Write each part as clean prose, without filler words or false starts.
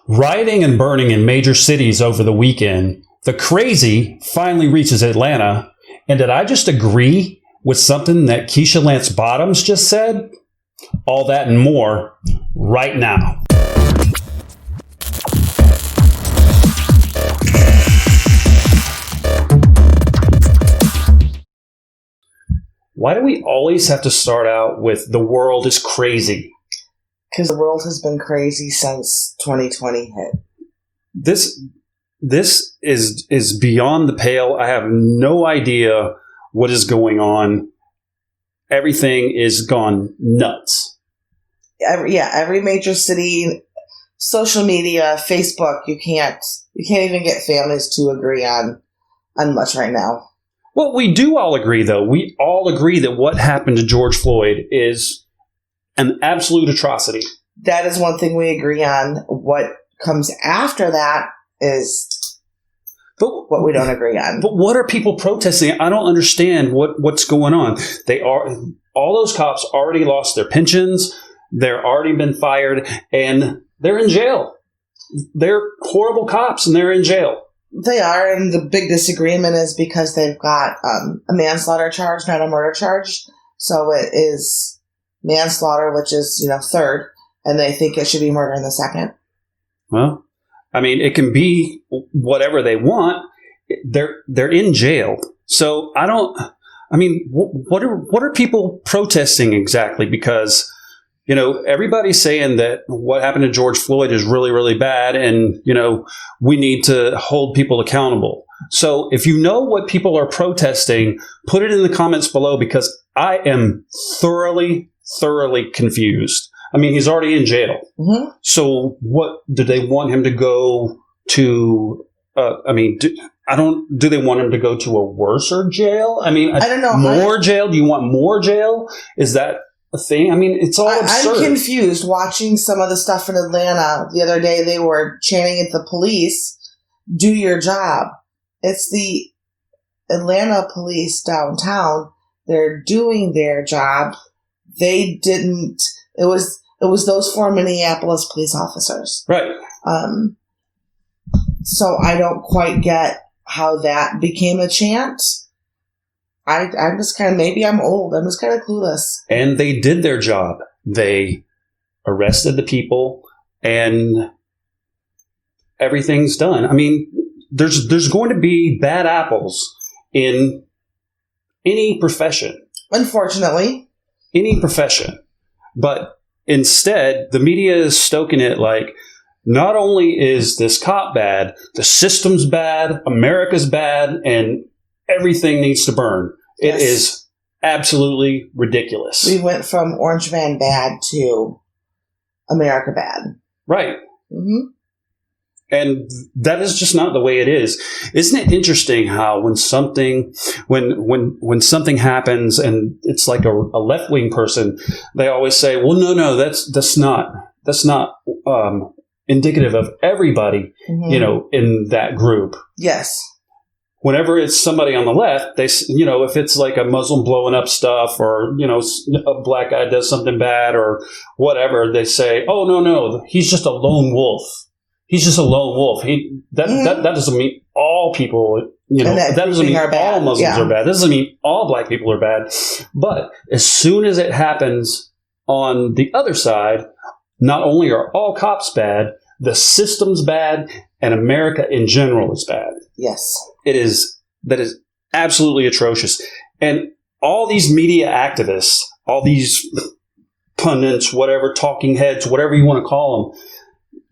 Rioting and burning in major cities over the weekend. The crazy finally reaches Atlanta. And did I just agree with something that Keisha Lance Bottoms just said? All that and more right now. Why do we always have to start out with the world is crazy? Because the world has been crazy since 2020 hit. This is beyond the pale. I have no idea what is going on. Everything is gone nuts. Every major city, social media, Facebook, you can't even get families to agree on much right now. Well, we do all agree, though. We all agree that what happened to George Floyd is an absolute atrocity. That is one thing we agree on. What comes after that is what we don't agree on. But what are people protesting? I don't understand what's going on. All those cops already lost their pensions. They're already been fired, and they're in jail. They're horrible cops, and they're in jail. They are, and the big disagreement is because they've got a manslaughter charge, not a murder charge. So it is manslaughter, which is, third, and they think it should be murder in the second. Well, I mean, it can be whatever they want. They're in jail. So what are people protesting exactly? Because, everybody's saying that what happened to George Floyd is really, really bad. And, we need to hold people accountable. So if you know what people are protesting, put it in the comments below, because I am thoroughly confused. I mean, he's already in jail. Mm-hmm. So what do they want him to go to? Do they want him to go to a worser jail? I mean, I don't know. More jail? Do you want more jail? Is that a thing? I mean, it's all absurd. I'm confused watching some of the stuff in Atlanta. The other day, they were chanting at the police, "Do your job." It's the Atlanta police downtown. They're doing their job. They didn't. It was those 4 Minneapolis police officers. Right. So I don't quite get how that became a chant. I'm just maybe I'm old. I'm just kind of clueless. And they did their job. They arrested the people, and everything's done. I mean, there's going to be bad apples in any profession. Unfortunately. Any profession. But instead, the media is stoking it like, not only is this cop bad, the system's bad, America's bad, and everything needs to burn. Yes. It is absolutely ridiculous. We went from Orange Van bad to America bad. Right. Mm-hmm. And that is just not the way it is. Isn't it interesting how when something happens and it's like a left-wing person, they always say, well, no, that's not indicative of everybody, mm-hmm. In that group. Yes. Whenever it's somebody on the left, they, if it's like a Muslim blowing up stuff, or, a black guy does something bad or whatever, they say, oh, no, he's just a lone wolf. He's just a lone wolf. That doesn't mean all people, that doesn't mean all Muslims are bad. That doesn't mean all black people are bad. But as soon as it happens on the other side, not only are all cops bad, the system's bad, and America in general is bad. Yes. That is absolutely atrocious. And all these media activists, all these pundits, whatever, talking heads, whatever you want to call them,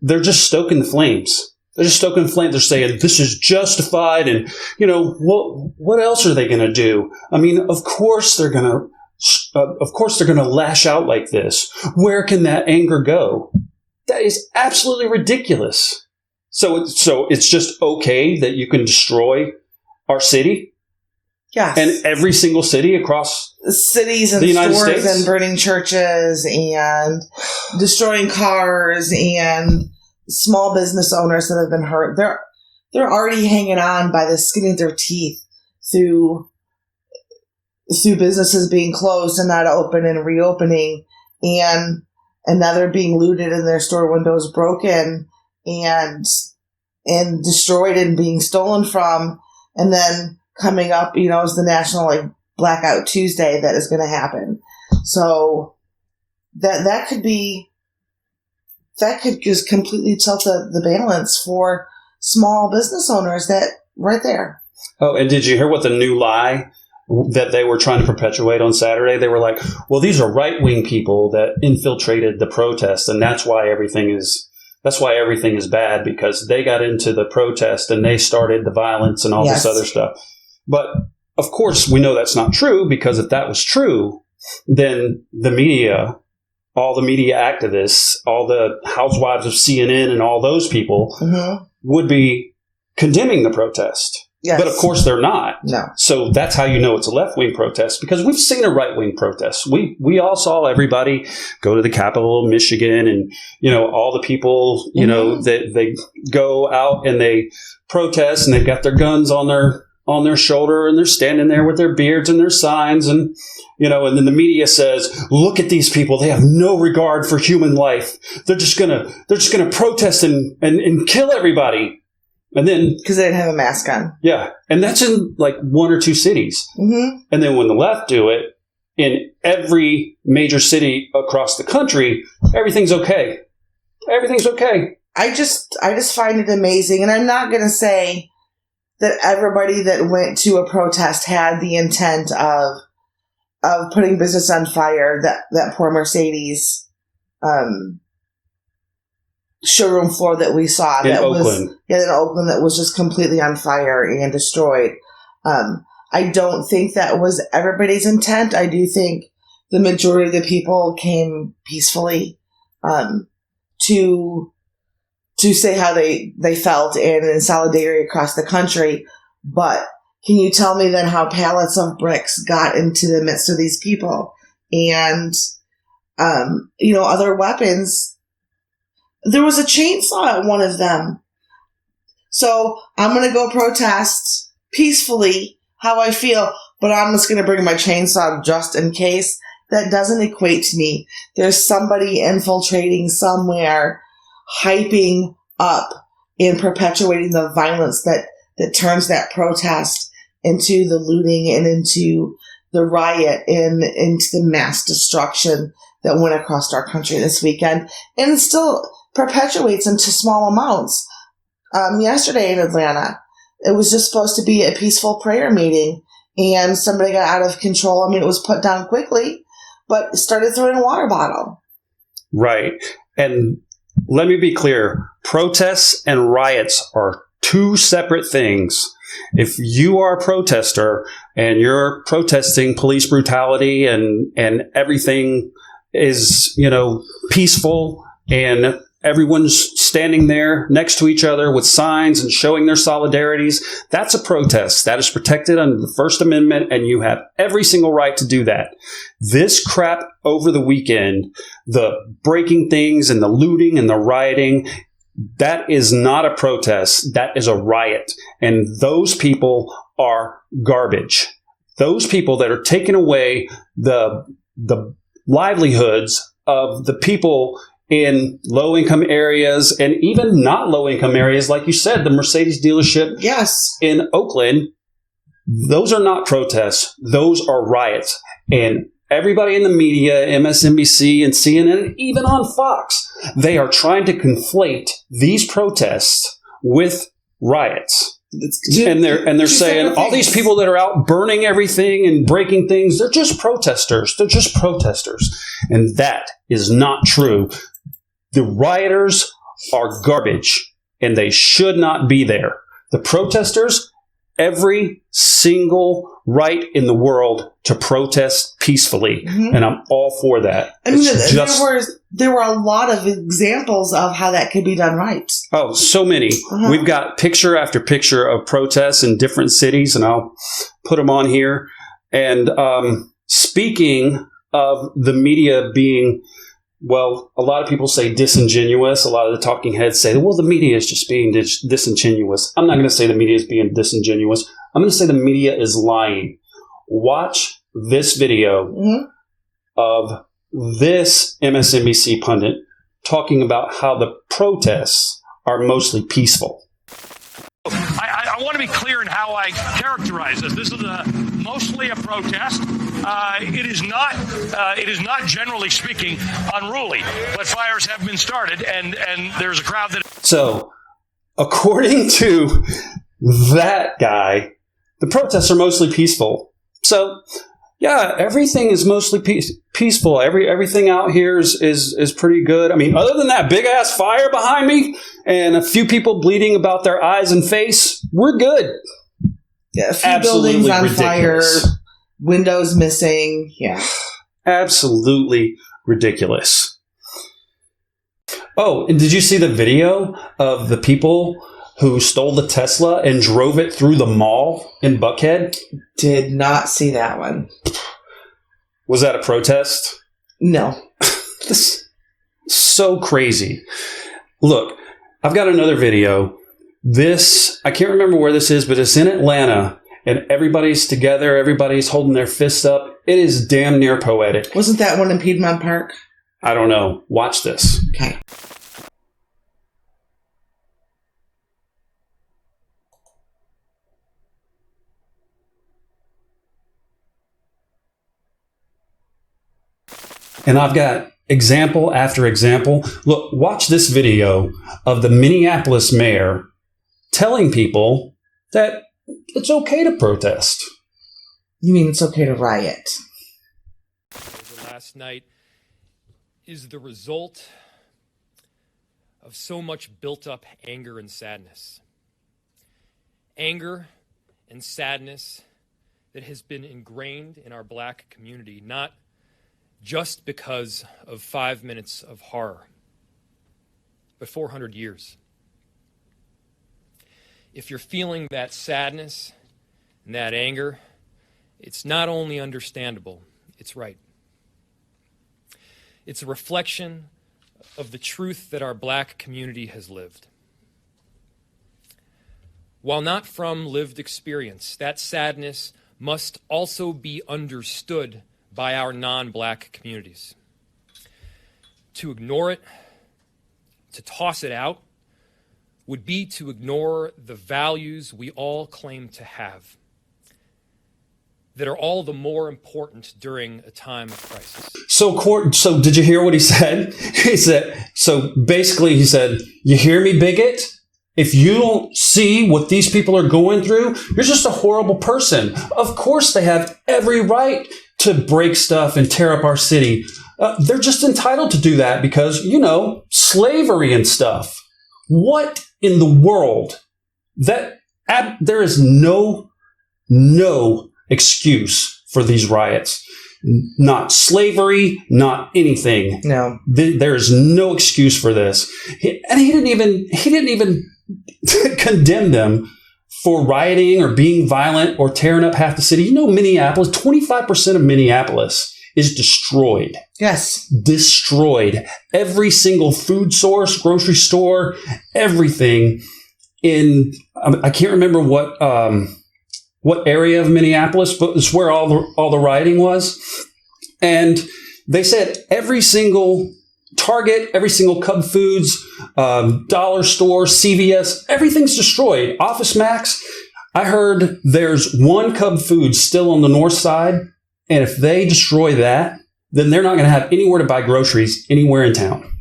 they're just stoking the flames. They're saying this is justified, and what else are they going to do? I mean, of course they're going to lash out like this. Where can that anger go? That is absolutely ridiculous. So it's just okay that you can destroy our city? Yes. And every single city across cities and the United stores States? And burning churches and destroying cars and small business owners that have been hurt. They're already hanging on by the skin of their teeth through businesses being closed and not open and reopening, and now they're being looted and their store windows broken, and destroyed and being stolen from, and then coming up, is the national like Blackout Tuesday that is going to happen. So that could just completely tilt the balance for small business owners. That right there. Oh, and did you hear what the new lie that they were trying to perpetuate on Saturday? They were like, well, these are right-wing people that infiltrated the protest, and that's why everything is bad, because they got into the protest and they started the violence and all Yes. this other stuff. But of course, we know that's not true, because if that was true, then the media, all the media activists, all the housewives of CNN and all those people would be condemning the protest. Yes. But of course they're not. No. So that's how you know it's a left-wing protest, because we've seen a right-wing protest. We all saw everybody go to the Capitol of Michigan, and, all the people, that they go out and they protest, and they've got their guns on their shoulder, and they're standing there with their beards and their signs, and, and then the media says, look at these people. They have no regard for human life. They're just going to protest and kill everybody. And then, because they didn't have a mask on. Yeah. And that's in like one or two cities. Mm-hmm. And then when the left do it in every major city across the country, everything's okay. Everything's okay. I just find it amazing. And I'm not going to say that everybody that went to a protest had the intent of putting business on fire. That poor Mercedes, showroom floor that we saw in Oakland. In Oakland, that was just completely on fire and destroyed. I don't think that was everybody's intent. I do think the majority of the people came peacefully to say how they felt and in solidarity across the country. But can you tell me then how pallets of bricks got into the midst of these people and other weapons? There was a chainsaw at one of them. So I'm going to go protest peacefully how I feel, but I'm just going to bring my chainsaw just in case. That doesn't equate to me. There's somebody infiltrating somewhere, hyping up and perpetuating the violence that turns that protest into the looting and into the riot and into the mass destruction that went across our country this weekend. And it still perpetuates into small amounts. Yesterday in Atlanta, it was just supposed to be a peaceful prayer meeting, and somebody got out of control. I mean, it was put down quickly, but started throwing a water bottle. Right. And let me be clear. Protests and riots are two separate things. If you are a protester and you're protesting police brutality and everything is, peaceful and everyone's standing there next to each other with signs and showing their solidarities, that's a protest. That is protected under the First Amendment, and you have every single right to do that. This crap over the weekend, the breaking things and the looting and the rioting, that is not a protest. That is a riot. And those people are garbage. Those people that are taking away the livelihoods of the people in low-income areas and even not low-income areas, like you said, the Mercedes dealership in Oakland, those are not protests. Those are riots. And everybody in the media, MSNBC and CNN, even on Fox, they are trying to conflate these protests with riots. And they're saying all these people that are out burning everything and breaking things, they're just protesters. They're just protesters. And that is not true. The rioters are garbage, and they should not be there. The protesters, every single right in the world to protest peacefully, and I'm all for that. I mean, there were a lot of examples of how that could be done right. Oh, so many. We've got picture after picture of protests in different cities, and I'll put them on here. And speaking of the media being, well, a lot of people say disingenuous. A lot of the talking heads say, well, the media is just being disingenuous. I'm not going to say the media is being disingenuous. I'm going to say the media is lying. Watch this video of this MSNBC pundit talking about how the protests are mostly peaceful. I want to be clear in how I characterize this. This is mostly a protest. It is not, generally speaking, unruly. But fires have been started, and there's a crowd that. So, according to that guy, the protests are mostly peaceful. So, yeah, everything is mostly peaceful. Everything out here is pretty good. I mean, other than that big ass fire behind me and a few people bleeding about their eyes and face, we're good. Yeah, a few Absolutely buildings on ridiculous. fire, windows missing. Yeah, absolutely ridiculous. Oh, and did you see the video of the people who stole the Tesla and drove it through the mall in Buckhead? did not see that one. Was that a protest? No. This is so crazy. Look, I've got another video. This, I can't remember where this is, but it's in Atlanta, and everybody's together. Everybody's holding their fists up. It is damn near poetic. Wasn't that one in Piedmont Park? I don't know. Watch this. Okay. And I've got example after example. Look, watch this video of the Minneapolis mayor telling people that it's okay to protest. You mean it's okay to riot? Last night is the result of so much built-up anger and sadness. Anger and sadness that has been ingrained in our Black community, not just because of 5 minutes of horror, but 400 years. If you're feeling that sadness and that anger, it's not only understandable, it's right. It's a reflection of the truth that our Black community has lived. While not from lived experience, that sadness must also be understood by our non-Black communities. To ignore it, to toss it out, would be to ignore the values we all claim to have, that are all the more important during a time of crisis. So did you hear what he said? He said, so basically he said, you hear me, bigot? If you don't see what these people are going through, you're just a horrible person. Of course they have every right to break stuff and tear up our city. They're just entitled to do that because, slavery and stuff. What in the world? There is no excuse for these riots. Not slavery, not anything. No. There is no excuse for this. And he didn't even condemn them for rioting or being violent or tearing up half the city. Minneapolis, 25% of Minneapolis is destroyed. Yes. Destroyed. Every single food source, grocery store, everything I can't remember what area of Minneapolis, but it's where all the rioting was. And they said every single Target, every single Cub Foods, dollar store, CVS, everything's destroyed. Office Max. I heard there's one Cub Foods still on the north side. And if they destroy that, then they're not going to have anywhere to buy groceries anywhere in town.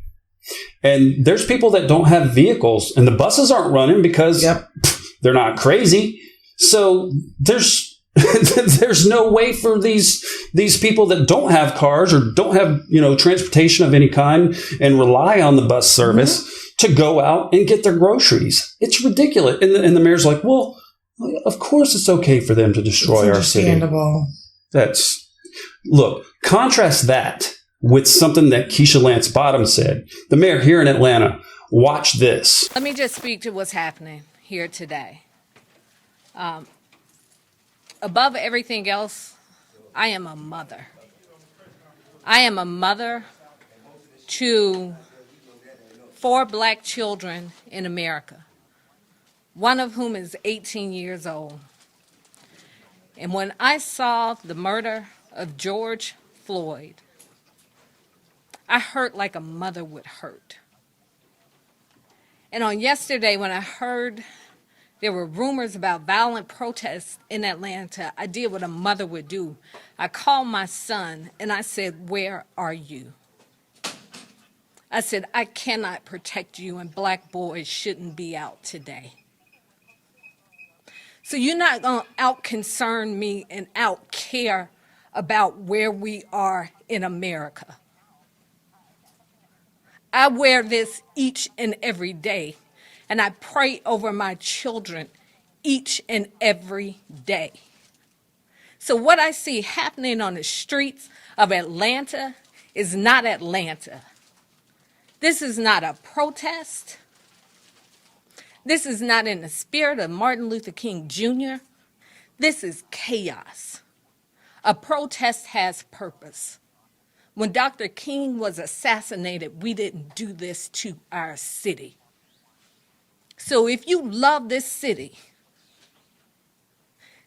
And there's people that don't have vehicles and the buses aren't running because they're not crazy. So there's no way for these people that don't have cars or don't have, transportation of any kind and rely on the bus service to go out and get their groceries. It's ridiculous. And the mayor's like, well, of course it's okay for them to destroy our city. Understandable. Look, contrast that with something that Keisha Lance Bottoms said. The mayor here in Atlanta, watch this. Let me just speak to what's happening here today. Above everything else, I am a mother. I am a mother to 4 Black children in America, one of whom is 18 years old. And when I saw the murder of George Floyd, I hurt like a mother would hurt. And on yesterday, when I heard there were rumors about violent protests in Atlanta, I did what a mother would do. I called my son and I said, "Where are you?" I said, "I cannot protect you, and black boys shouldn't be out today. So you're not going to out-concern me and out-care about where we are in America." I wear this each and every day, and I pray over my children each and every day. So what I see happening on the streets of Atlanta is not Atlanta. This is not a protest. This is not in the spirit of Martin Luther King Jr. This is chaos. A protest has purpose. When Dr. King was assassinated, we didn't do this to our city. So if you love this city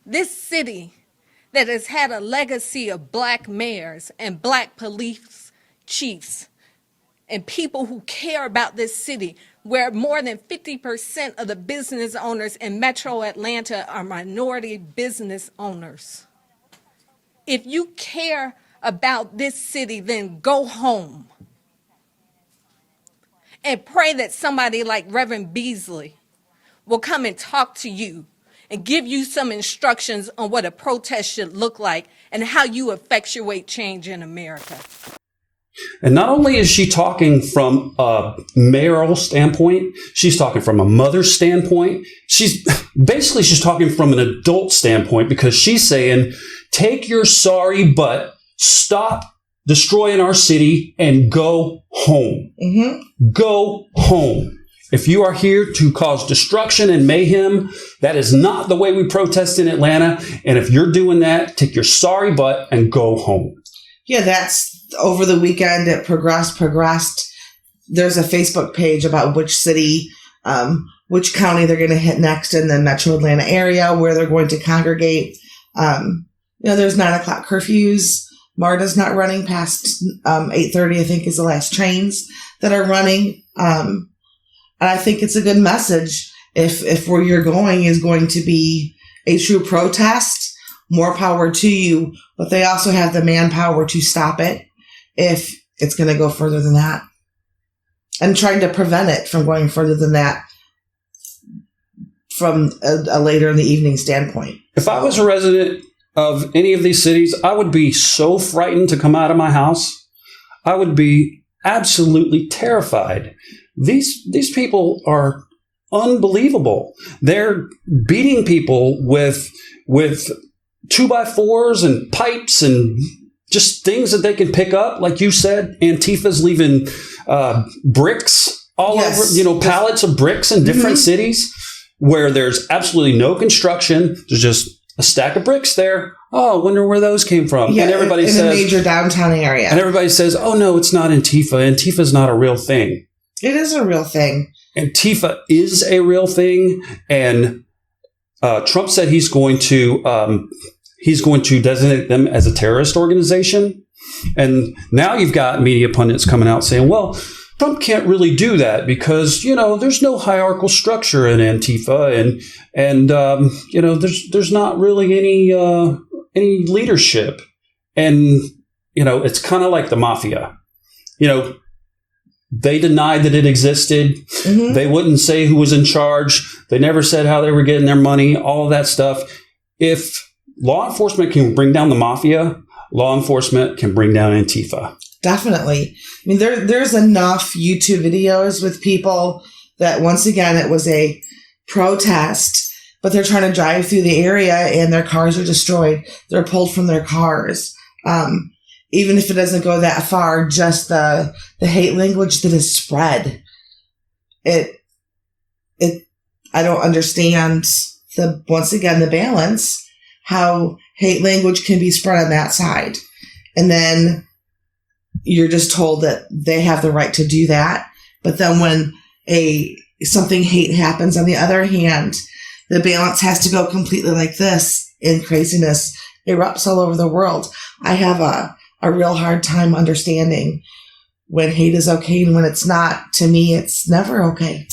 that has had a legacy of black mayors and black police chiefs and people who care about this city, where more than 50% of the business owners in Metro Atlanta are minority business owners. If you care about this city, then go home and pray that somebody like Reverend Beasley will come and talk to you and give you some instructions on what a protest should look like and how you effectuate change in America. And not only is she talking from a mayoral standpoint, she's talking from a mother's standpoint. She's talking from an adult standpoint, because she's saying, take your sorry butt, stop destroying our city, and go home. Mm-hmm. Go home. If you are here to cause destruction and mayhem, that is not the way we protest in Atlanta. And if you're doing that, take your sorry butt and go home. Yeah, that's over the weekend. It progressed. There's a Facebook page about which city, which county they're going to hit next in the Metro Atlanta area, where they're going to congregate. There's 9:00 curfews. MARTA's not running past 8:30, I think, is the last trains that are running. And I think it's a good message. If where you're going is going to be a true protest, more power to you. But they also have the manpower to stop it if it's going to go further than that. And trying to prevent it from going further than that from a later in the evening standpoint. If I was a resident of any of these cities, I would be so frightened to come out of my house. I would be absolutely terrified. These people are unbelievable. They're beating people with 2x4s and pipes and just things that they can pick up. Like you said, Antifa's leaving bricks all over, pallets of bricks in different cities where there's absolutely no construction. There's just a stack of bricks there. Oh, I wonder where those came from. Yeah, and everybody in says, a major downtown area. And everybody says, oh, no, it's not Antifa. Antifa's not a real thing. It is a real thing. Antifa is a real thing. And Trump said he's going to designate them as a terrorist organization. And now you've got media pundits coming out saying, well, Trump can't really do that because, there's no hierarchical structure in Antifa and there's not really any leadership. And, it's kind of like the mafia. They denied that it existed. Mm-hmm. They wouldn't say who was in charge. They never said how they were getting their money, all of that stuff. If law enforcement can bring down the mafia, law enforcement can bring down Antifa. Definitely. I mean, there's enough YouTube videos with people that, once again, it was a protest, but they're trying to drive through the area and their cars are destroyed. They're pulled from their cars. Even if it doesn't go that far, just the hate language that is spread. I don't understand once again, the balance, how hate language can be spread on that side. And then you're just told that they have the right to do that. But then when something hate happens on the other hand, the balance has to go completely like this, and craziness erupts all over the world. I have a real hard time understanding when hate is okay and when it's not. To me, it's never okay.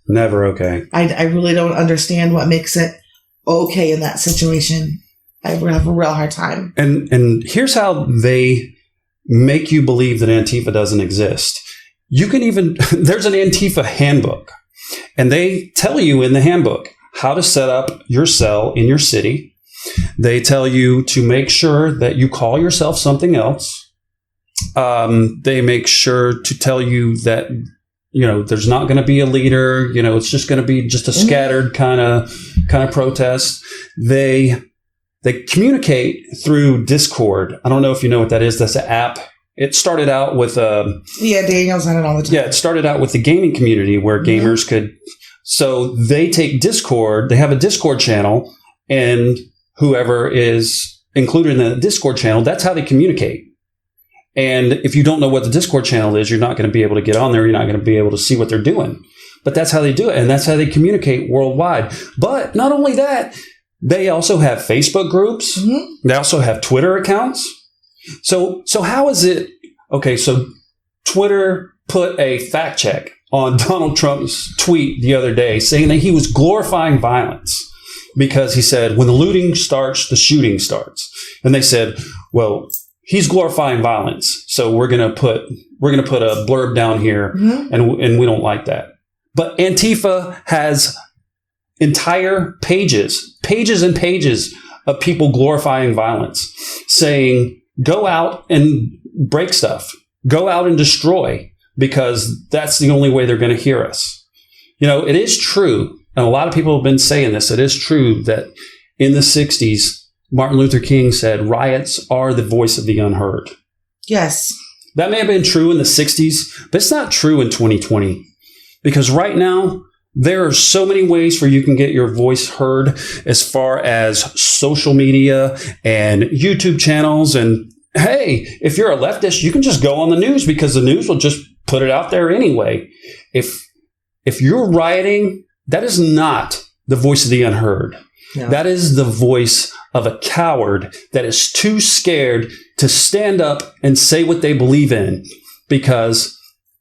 Never okay. I really don't understand what makes it okay in that situation. I have a real hard time. And here's how they make you believe that Antifa doesn't exist. You can even, there's an Antifa handbook, and they tell you in the handbook how to set up your cell in your city. They tell you to make sure that you call yourself something else. They make sure to tell you that, there's not going to be a leader. It's just going to be just a scattered kind of protest. They communicate through Discord. I don't know if you know what that is. That's an app. It started out with Daniel's on it all the time. Yeah, it started out with the gaming community where gamers could. So they take Discord. They have a Discord channel, and whoever is included in the Discord channel, that's how they communicate. And if you don't know what the Discord channel is, you're not going to be able to get on there. You're not going to be able to see what they're doing. But that's how they do it, and that's how they communicate worldwide. But not only that, they also have Facebook groups. They also have Twitter accounts. So how is it? Okay, so Twitter put a fact check on Donald Trump's tweet the other day saying that he was glorifying violence because he said, when the looting starts, the shooting starts. And they said, well, he's glorifying violence. So we're going to put a blurb down here and we don't like that. But Antifa has entire pages and pages of people glorifying violence, saying, go out and break stuff. Go out and destroy, because that's the only way they're going to hear us. It is true, and a lot of people have been saying this, it is true that in the 60s, Martin Luther King said, riots are the voice of the unheard. Yes. That may have been true in the 60s, but it's not true in 2020. Because right now, there are so many ways for you can get your voice heard as far as social media and YouTube channels. And hey, if you're a leftist, you can just go on the news because the news will just put it out there anyway. If you're rioting, that is not the voice of the unheard. No. That is the voice of a coward that is too scared to stand up and say what they believe in, because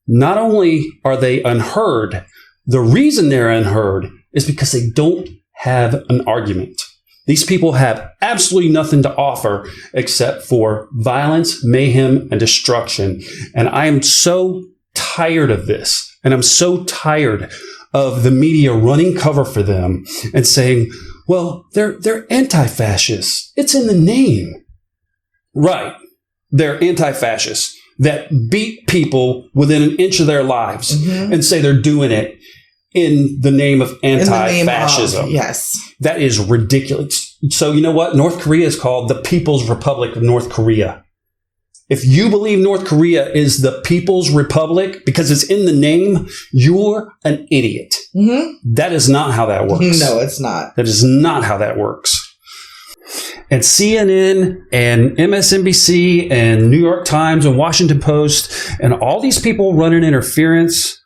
not only are they unheard, the reason they're unheard is because they don't have an argument. These people have absolutely nothing to offer except for violence, mayhem, and destruction. And I am so tired of this. And I'm so tired of the media running cover for them and saying, well, they're anti-fascists. It's in the name. Right. They're anti-fascists that beat people within an inch of their lives and say they're doing it in the name of anti-fascism. Yes. That is ridiculous. So you know what? North Korea is called the People's Republic of North Korea. If you believe North Korea is the People's Republic because it's in the name, you're an idiot. That is not how that works. No, it's not. That is not how that works. And CNN and MSNBC and New York Times and Washington Post and all these people running interference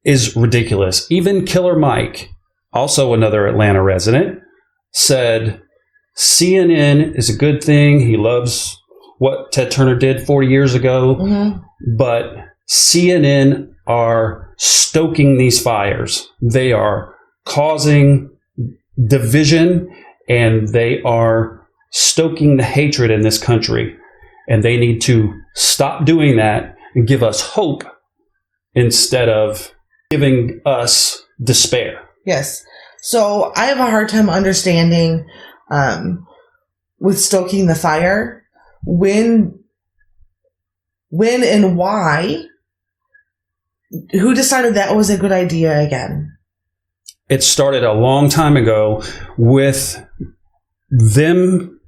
is ridiculous. Even Killer Mike, also another Atlanta resident, said CNN is a good thing. He loves what Ted Turner did 40 years ago, but CNN are stoking these fires. They are causing division, and they are stoking the hatred in this country. And they need to stop doing that and give us hope instead of giving us despair. Yes. So I have a hard time understanding with stoking the fire when and why. Who decided that was a good idea again? It started a long time ago with them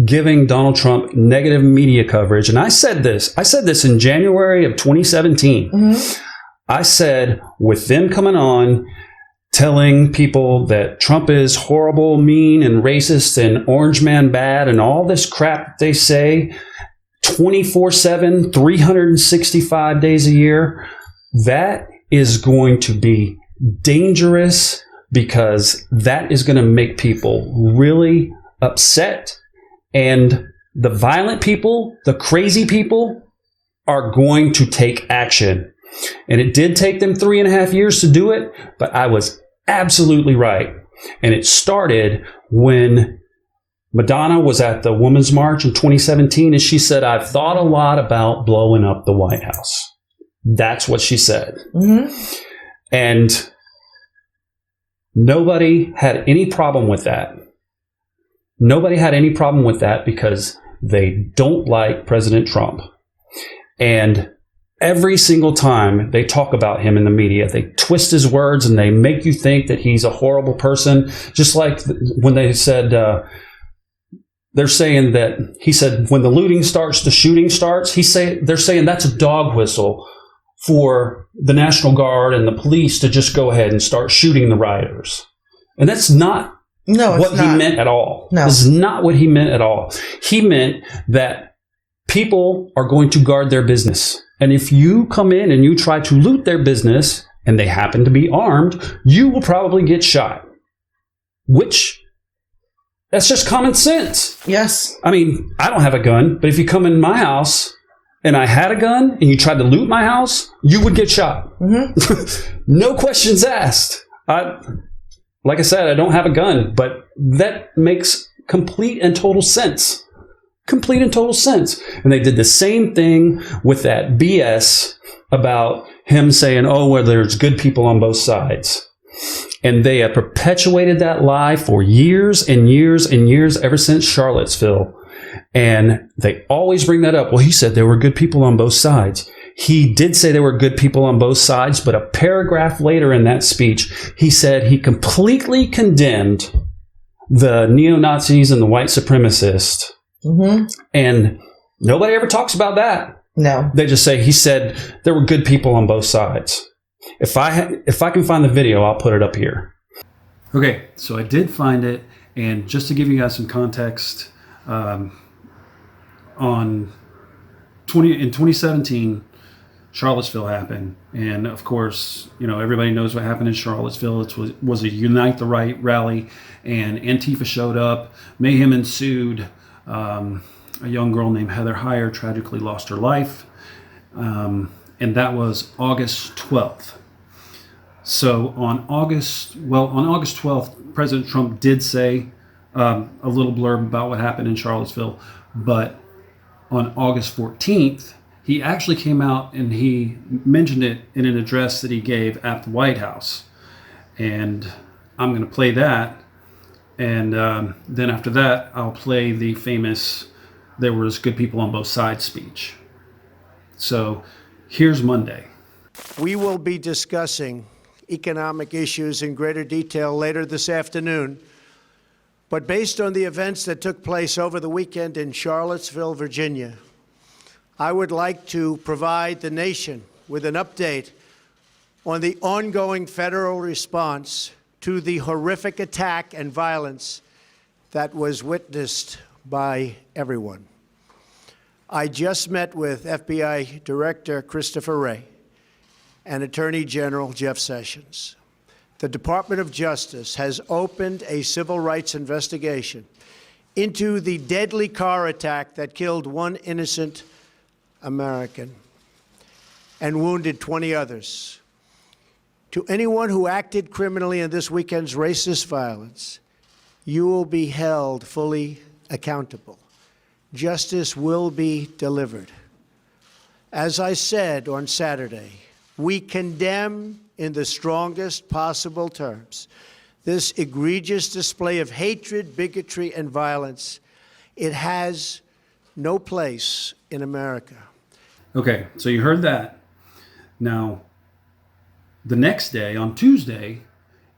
giving Donald Trump negative media coverage. And I said this in January of 2017. I said, with them coming on, telling people that Trump is horrible, mean, and racist, and orange man bad, and all this crap they say 24/7, 365 days a year, that is going to be dangerous, because that is going to make people really upset. And the violent people, the crazy people, are going to take action. And it did take them 3.5 years to do it, but I was absolutely right. And it started when Madonna was at the Women's March in 2017, and she said, "I've thought a lot about blowing up the White House." That's what she said. Mm-hmm. And nobody had any problem with that. Nobody had any problem with that because they don't like President Trump. And every single time they talk about him in the media, they twist his words and they make you think that he's a horrible person. Just like when they said, they're saying that he said, when the looting starts, the shooting starts. They're saying that's a dog whistle for the National Guard and the police to just go ahead and start shooting the rioters. And that's not what he meant at all. No. This is not what he meant at all. He meant that people are going to guard their business. And if you come in and you try to loot their business and they happen to be armed, you will probably get shot. Which, that's just common sense. Yes. I mean, I don't have a gun, but if you come in my house and I had a gun and you tried to loot my house, you would get shot. Mm-hmm. No questions asked. Like I said, I don't have a gun, but that makes complete and total sense. Complete and total sense. And they did the same thing with that BS about him saying, oh, well, there's good people on both sides. And they have perpetuated that lie for years and years and years, ever since Charlottesville. And they always bring that up. Well, he said there were good people on both sides. He did say there were good people on both sides, but a paragraph later in that speech, he said he completely condemned the neo-Nazis and the white supremacists. Mm-hmm. And nobody ever talks about that. No. They just say he said there were good people on both sides. If I can find the video, I'll put it up here. Okay, so I did find it, and just to give you guys some context, in 2017, Charlottesville happened, and of course, everybody knows what happened in Charlottesville. It was a Unite the Right rally, and Antifa showed up. Mayhem ensued. A young girl named Heather Heyer tragically lost her life, and that was August 12th. So on August 12th, President Trump did say a little blurb about what happened in Charlottesville, but on August 14th, he actually came out and he mentioned it in an address that he gave at the White House. And I'm going to play that. And then after that, I'll play the famous "There was good people on both sides" speech. So here's Monday. We will be discussing economic issues in greater detail later this afternoon. But based on the events that took place over the weekend in Charlottesville, Virginia, I would like to provide the nation with an update on the ongoing federal response to the horrific attack and violence that was witnessed by everyone. I just met with FBI Director Christopher Wray and Attorney General Jeff Sessions. The Department of Justice has opened a civil rights investigation into the deadly car attack that killed one innocent American and wounded 20 others. To anyone who acted criminally in this weekend's racist violence, you will be held fully accountable. Justice will be delivered. As I said on Saturday, we condemn in the strongest possible terms this egregious display of hatred, bigotry, and violence. It has no place in America. Okay, so you heard that. Now, the next day, on Tuesday,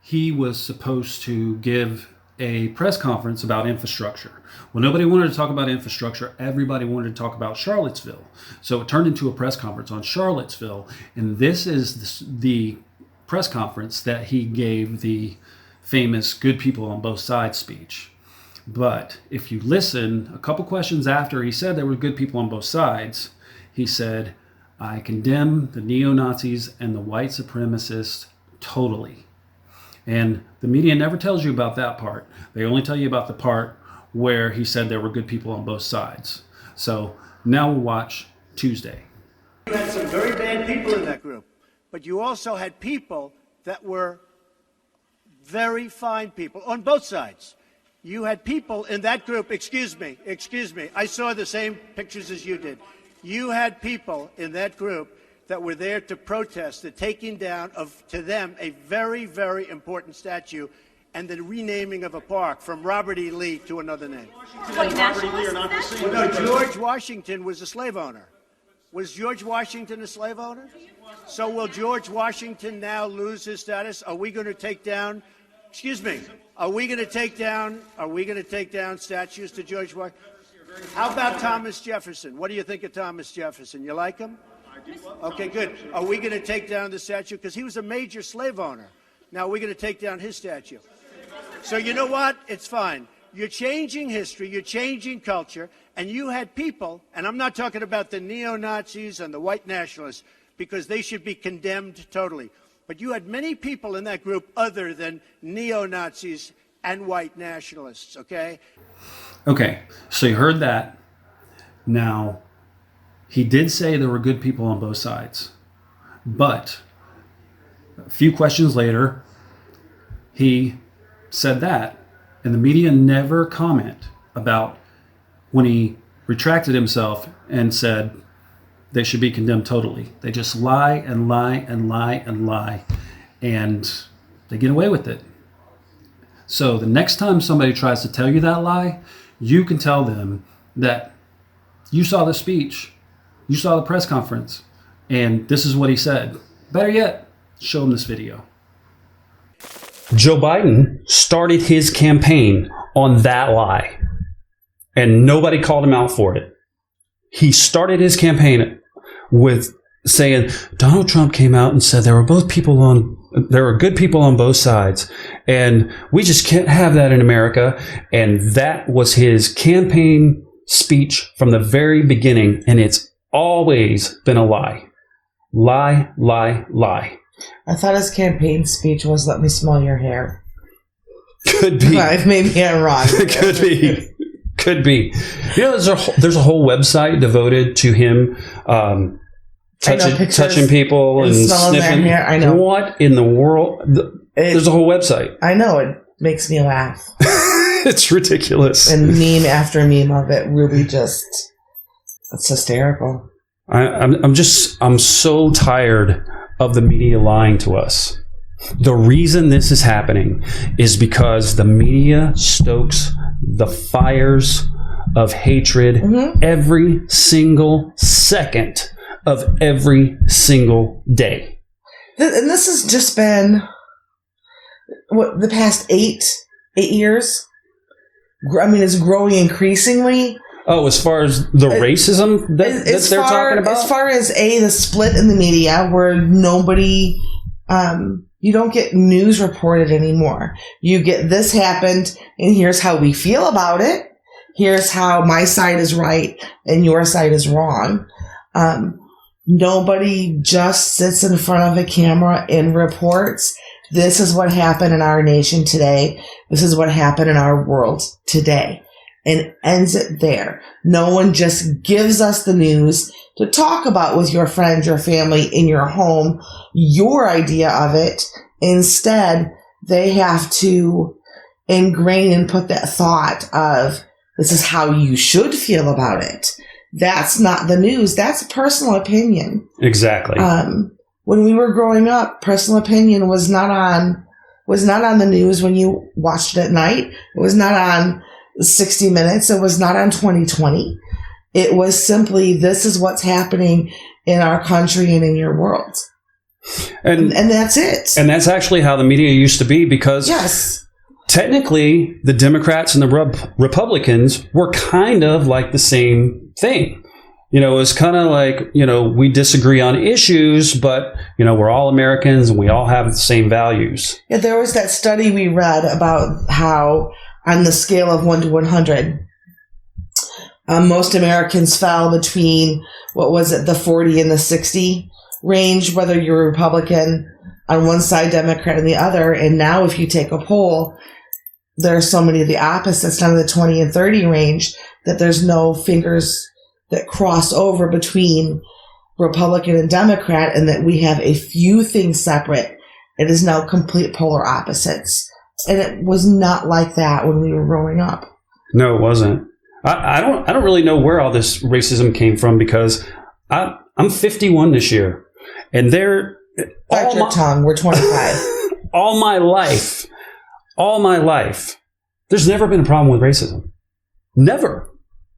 he was supposed to give a press conference about infrastructure. Well, nobody wanted to talk about infrastructure. Everybody wanted to talk about Charlottesville. So it turned into a press conference on Charlottesville. And this is the press conference that he gave the famous "good people on both sides" speech. But if you listen, a couple questions after he said there were good people on both sides, he said, "I condemn the neo-Nazis and the white supremacists totally." And the media never tells you about that part. They only tell you about the part where he said there were good people on both sides. So now we'll watch Tuesday. You had some very bad people in that group, but you also had people that were very fine people on both sides. You had people in that group, excuse me, I saw the same pictures as you did. You had people in that group that were there to protest the taking down of, to them, a very, very important statue and the renaming of a park from Robert E. Lee to another name. Robert E. Lee are not the same. No, George Washington was a slave owner. Was George Washington a slave owner? So will George Washington now lose his status? Are we going to take down, excuse me, are we going to take down statues to George Washington? How about Thomas Jefferson? What do you think of Thomas Jefferson? You like him? Okay, good. Are we going to take down the statue? Because he was a major slave owner. Now we're going to take down his statue. So you know what? It's fine. You're changing history, you're changing culture, and you had people, and I'm not talking about the neo-Nazis and the white nationalists, because they should be condemned totally. But you had many people in that group other than neo-Nazis and white nationalists, okay? Okay, so you heard that. Now, he did say there were good people on both sides. But a few questions later, he said that, and the media never comment about when he retracted himself and said they should be condemned totally. They just lie and lie and lie and lie, and they get away with it. So the next time somebody tries to tell you that lie, you can tell them that you saw the speech, you saw the press conference, and this is what he said. Better yet, show them this video. Joe Biden started his campaign on that lie, and nobody called him out for it. He started his campaign with saying Donald Trump came out and said there were good people on both sides, and we just can't have that in America. And that was his campaign speech from the very beginning, and it's always been a lie. Lie, lie, lie. I thought his campaign speech was "Let me smell your hair." Could be. Maybe I'm wrong. Could be. Could be. You know, there's a whole website devoted to him touching people and sniffing. Hair. I know. What in the world? There's a whole website. I know. It makes me laugh. It's ridiculous. And meme after meme of it really it's hysterical. I'm so tired of the media lying to us. The reason this is happening is because the media stokes the fires of hatred every single second of every single day. And this has just been the past 8 years. I mean, it's growing increasingly. Oh, as far as the racism that they're talking about? As far as the split in the media where nobody, you don't get news reported anymore. You get this happened and here's how we feel about it. Here's how my side is right and your side is wrong. Nobody just sits in front of a camera and reports, this is what happened in our nation today. This is what happened in our world today. And ends it there. No one just gives us the news to talk about with your friends, your family, in your home, your idea of it. Instead, they have to ingrain and put that thought of, this is how you should feel about it. That's not the news. That's personal opinion. Exactly. When we were growing up, personal opinion was not on the news when you watched it at night. It was not on 60 Minutes. It was not on 2020. It was simply, this is what's happening in our country and in your world. And that's it. And that's actually how the media used to be, because technically the Democrats and the Republicans were kind of like the same thing. You know, it's kind of like, you know, we disagree on issues, but, you know, we're all Americans and we all have the same values. Yeah, there was that study we read about how on the scale of 1 to 100, most Americans fell between, the 40 and the 60 range, whether you're Republican on one side, Democrat on the other. And now if you take a poll, there are so many of the opposites down to the 20 and 30 range that there's no fingers that cross over between Republican and Democrat, and that we have a few things separate. It is now complete polar opposites. And it was not like that when we were growing up. No, it wasn't. I don't really know where all this racism came from, because I'm 51 this year, and Bite your tongue. We're 25. all my life, there's never been a problem with racism. Never.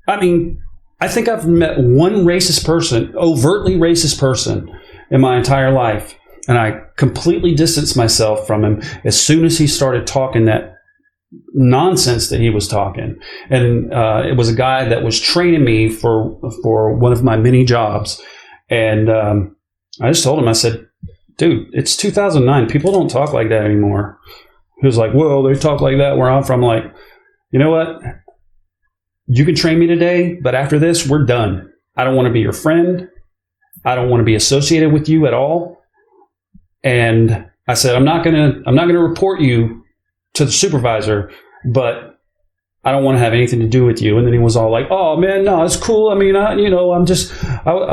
I mean, I think I've met one overtly racist person in my entire life, and I completely distanced myself from him as soon as he started talking that nonsense that he was talking. And it was a guy that was training me for one of my many jobs. And I just told him, I said, dude, it's 2009. People don't talk like that anymore. He was like, well, they talk like that where I'm from. I'm like, you know what? You can train me today, but after this, we're done. I don't want to be your friend. I don't want to be associated with you at all. And I said, I'm not gonna report you to the supervisor, but I don't want to have anything to do with you. And then he was all like, oh man, no, it's cool. I mean, I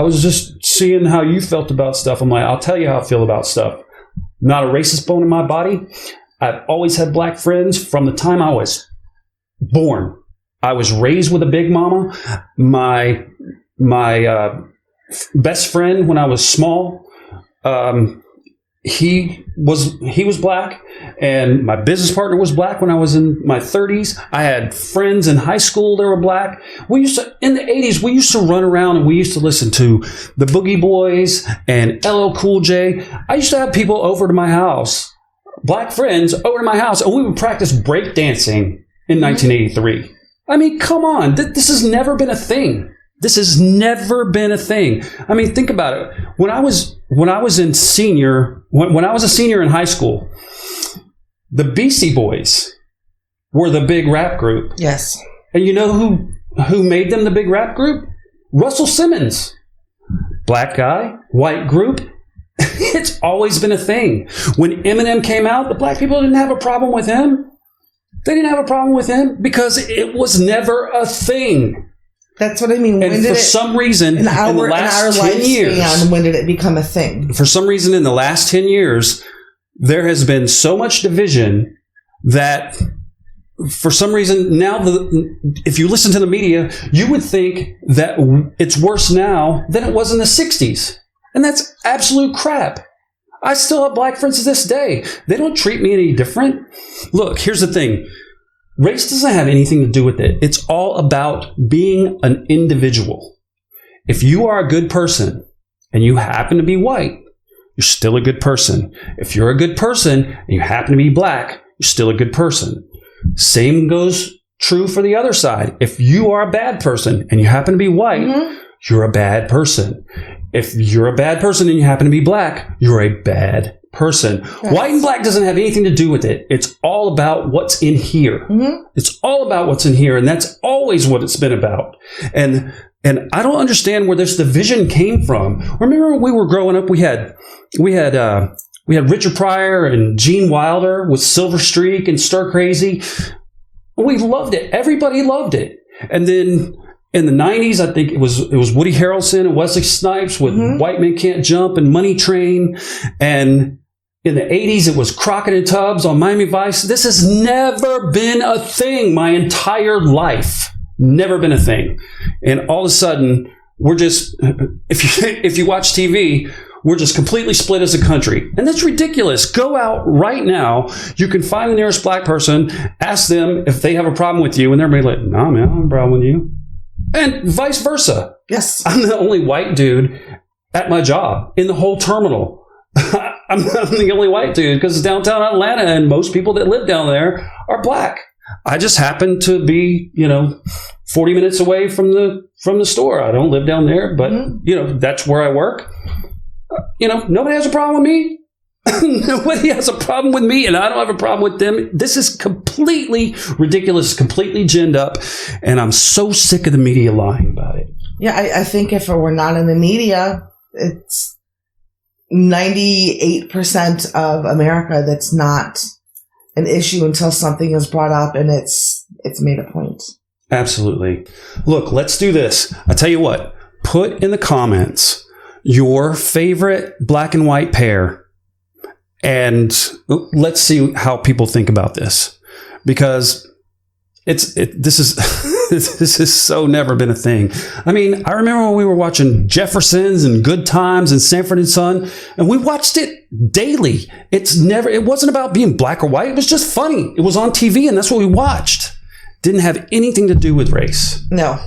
was just seeing how you felt about stuff. I'm like, I'll tell you how I feel about stuff. Not a racist bone in my body. I've always had black friends from the time I was born. I was raised with a big mama. My best friend when I was small, he was black, and my business partner was black when I was in my 30s. I had friends in high school that were black. In the 80s, we used to run around and we used to listen to the Boogie Boys and LL Cool J. I used to have people over to my house, black friends over to my house, and we would practice breakdancing in 1983. I mean, come on. This has never been a thing. This has never been a thing. I mean, think about it. When I was a senior in high school, the Beastie Boys were the big rap group. Yes. And you know who made them the big rap group? Russell Simmons. Black guy, white group. It's always been a thing. When Eminem came out, the black people didn't have a problem with him. They didn't have a problem with him because it was never a thing. That's what I mean. And for some reason, in the last 10 years, when did it become a thing? For some reason, in the last 10 years, there has been so much division that for some reason now, if you listen to the media, you would think that it's worse now than it was in the 60s. And that's absolute crap. I still have black friends to this day. They don't treat me any different. Look, here's the thing. Race doesn't have anything to do with it. It's all about being an individual. If you are a good person and you happen to be white, you're still a good person. If you're a good person and you happen to be black, you're still a good person. Same goes true for the other side. If you are a bad person and you happen to be white, you're a bad person. If you're a bad person and you happen to be black, you're a bad person. Yes. White and black doesn't have anything to do with it. It's all about what's in here. It's all about what's in here, and that's always what it's been about. And I don't understand where this division came from. Remember when we were growing up, we had Richard Pryor and Gene Wilder with Silver Streak and Stir Crazy. We loved it. Everybody loved it. And then in the 90s, I think it was Woody Harrelson and Wesley Snipes with White Men Can't Jump and Money Train. And in the 80s, it was Crockett and Tubbs on Miami Vice. This has never been a thing my entire life. Never been a thing. And all of a sudden, we're just, if you watch TV, we're just completely split as a country. And that's ridiculous. Go out right now. You can find the nearest black person, ask them if they have a problem with you, and they're like, nah, man, I don't have a problem with you. And vice versa. Yes. I'm the only white dude at my job in the whole terminal. I'm the only white dude because it's downtown Atlanta and most people that live down there are black. I just happen to be, 40 minutes away from the store. I don't live down there, but, that's where I work. Nobody has a problem with me. Nobody has a problem with me, and I don't have a problem with them. This is completely ridiculous, completely ginned up, and I'm so sick of the media lying about it. Yeah, I think if it were not in the media, it's 98% of America that's not an issue until something is brought up and it's made a point. Absolutely. Look, let's do this. I tell you what, put in the comments your favorite black and white pair, and let's see how people think about this, because this has so never been a thing. I mean, I remember when we were watching Jeffersons and Good Times and Sanford and Son, and we watched it daily. It wasn't about being black or white. It was just funny. It was on TV, and that's what we watched. Didn't have anything to do with race. No.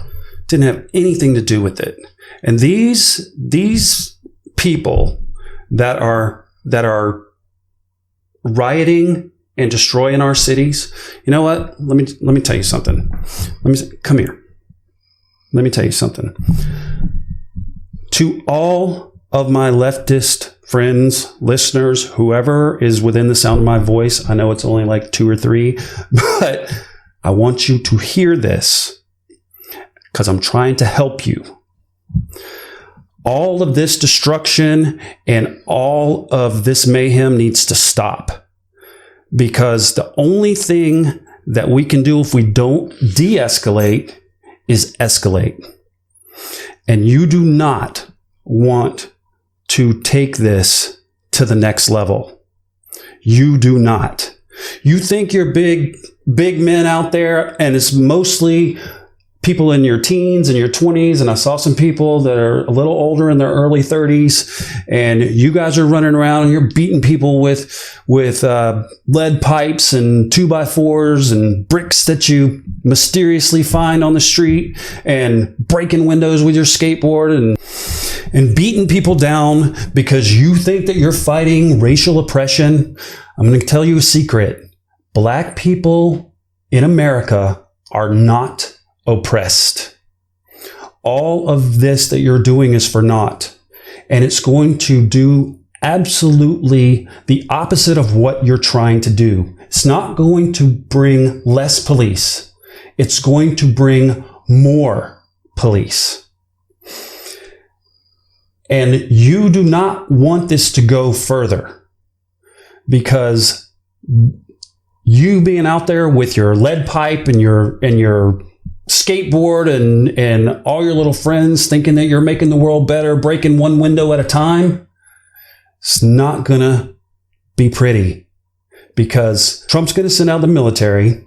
Didn't have anything to do with it. And these people that are rioting and destroying our cities, you know what? Let me tell you something. Come here. Let me tell you something. To all of my leftist friends, listeners, whoever is within the sound of my voice, I know it's only like 2 or 3, but I want you to hear this because I'm trying to help you. All of this destruction and all of this mayhem needs to stop, because the only thing that we can do if we don't de-escalate is escalate. And you do not want to take this to the next level. You do not. You think you're big men out there, and it's mostly people in your teens and your 20s, and I saw some people that are a little older in their early 30s, and you guys are running around and you're beating people with lead pipes and 2x4s and bricks that you mysteriously find on the street, and breaking windows with your skateboard and beating people down because you think that you're fighting racial oppression. I'm going to tell you a secret. Black people in America are not oppressed. All of this that you're doing is for naught, and it's going to do absolutely the opposite of what you're trying to do. It's not going to bring less police. It's going to bring more police. And you do not want this to go further, because you being out there with your lead pipe and your skateboard and all your little friends thinking that you're making the world better, breaking one window at a time, it's not gonna be pretty, because Trump's gonna send out the military,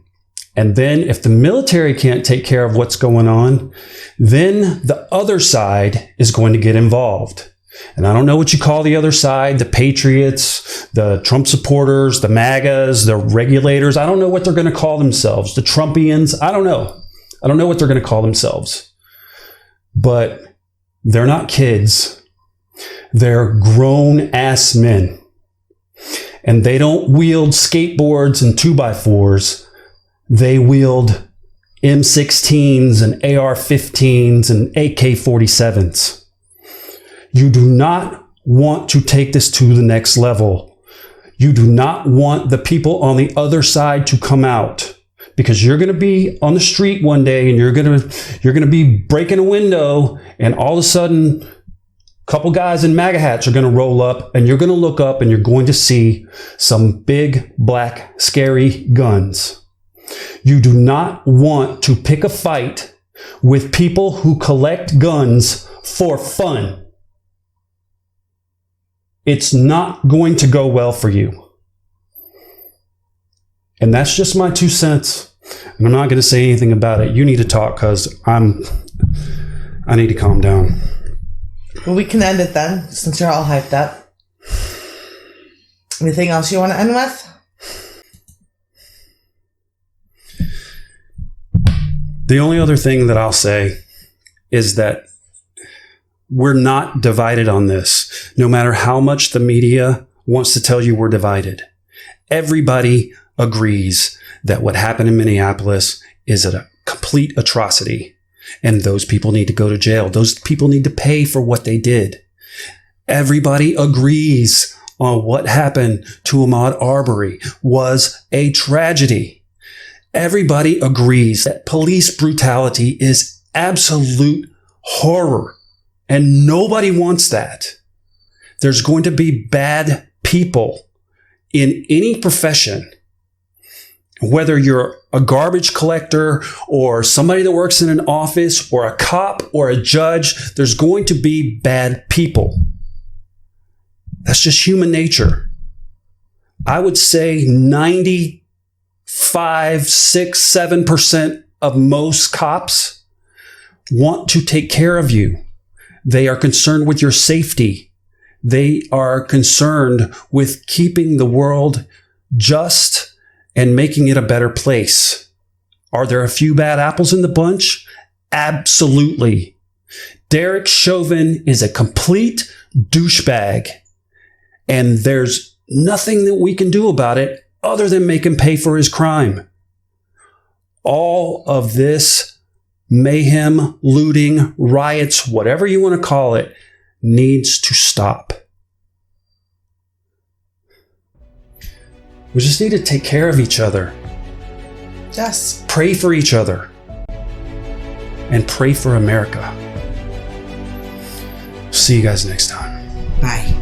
and then if the military can't take care of what's going on, then the other side is going to get involved. And I don't know what you call the other side, the patriots, the Trump supporters, the MAGAs, the regulators. I don't know what they're going to call themselves, the Trumpians. I don't know what they're going to call themselves. But they're not kids. They're grown-ass men. And they don't wield skateboards and 2x4s. They wield M16s and AR-15s and AK-47s. You do not want to take this to the next level. You do not want the people on the other side to come out, because you're going to be on the street one day and you're going to be breaking a window, and all of a sudden a couple guys in MAGA hats are going to roll up, and you're going to look up and you're going to see some big black scary guns. You do not want to pick a fight with people who collect guns for fun. It's not going to go well for you. And that's just my 2 cents. And I'm not going to say anything about it. You need to talk, because I need to calm down. Well, we can end it then, since you're all hyped up. Anything else you want to end with? The only other thing that I'll say is that we're not divided on this, no matter how much the media wants to tell you we're divided. Everybody agrees that what happened in Minneapolis is a complete atrocity, and those people need to go to jail. Those people need to pay for what they did. Everybody agrees on what happened to Ahmaud Arbery was a tragedy. Everybody agrees that police brutality is absolute horror. And nobody wants that. There's going to be bad people in any profession. Whether you're a garbage collector or somebody that works in an office or a cop or a judge, there's going to be bad people. That's just human nature. I would say 95, 6, 7% of most cops want to take care of you. They are concerned with your safety. They are concerned with keeping the world just and making it a better place. Are there a few bad apples in the bunch? Absolutely. Derek Chauvin is a complete douchebag, and there's nothing that we can do about it other than make him pay for his crime. All of this mayhem, looting, riots, whatever you want to call it, needs to stop. We just need to take care of each other. Yes. Pray for each other. And pray for America. See you guys next time. Bye.